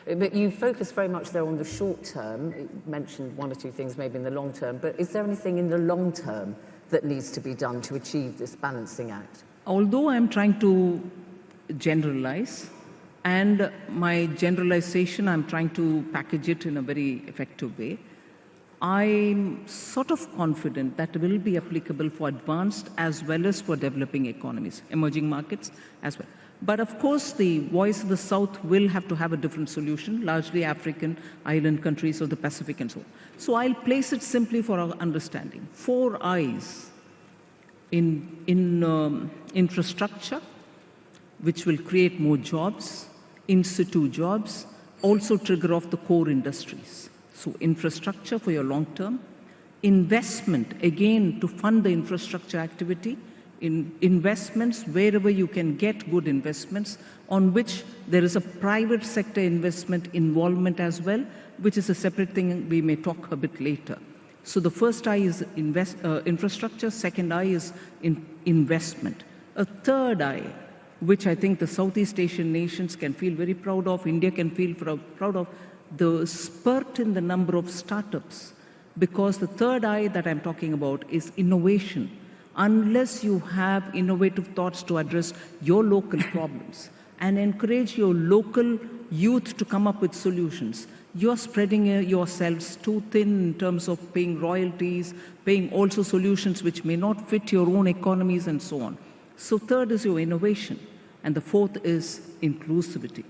But you focus very much there on the short term. You mentioned one or two things maybe in the long term, but is there anything in the long term that needs to be done to achieve this balancing act? Although I'm trying to generalize, and my generalization, I'm trying to package it in a very effective way, I'm sort of confident that it will be applicable for advanced as well as for developing economies, emerging markets as well. But of course, the voice of the South will have to have a different solution, largely African island countries of the Pacific and so on. So I'll place it simply for our understanding. 4 I's in infrastructure, which will create more jobs, in situ jobs, also trigger off the core industries. So infrastructure for your long term, investment, again, to fund the infrastructure activity, in investments wherever you can get good investments on which there is a private sector investment involvement as well, which is a separate thing we may talk a bit later. So the first I is infrastructure, second I is investment. A third I, which I think the Southeast Asian nations can feel very proud of, India can feel proud of, the spurt in the number of startups. Because the third I that I'm talking about is innovation. Unless you have innovative thoughts to address your local problems and encourage your local youth to come up with solutions, you're spreading yourselves too thin in terms of paying royalties, paying also solutions which may not fit your own economies and so on. So third is your innovation, and the fourth is inclusivity.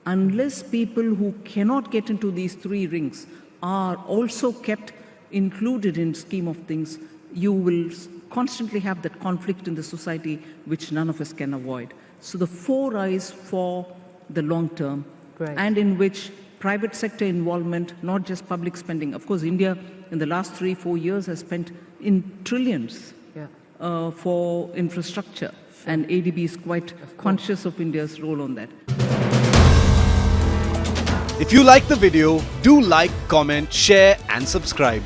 Unless people who cannot get into these 3 rings are also kept included in scheme of things, you will constantly have that conflict in the society which none of us can avoid. So the 4 I's for the long term, and in which private sector involvement, not just public spending. Of course, India in the last 3-4 years has spent in trillions for infrastructure, and ADB is quite conscious of India's role on that. If you like the video, do like, comment, share and subscribe.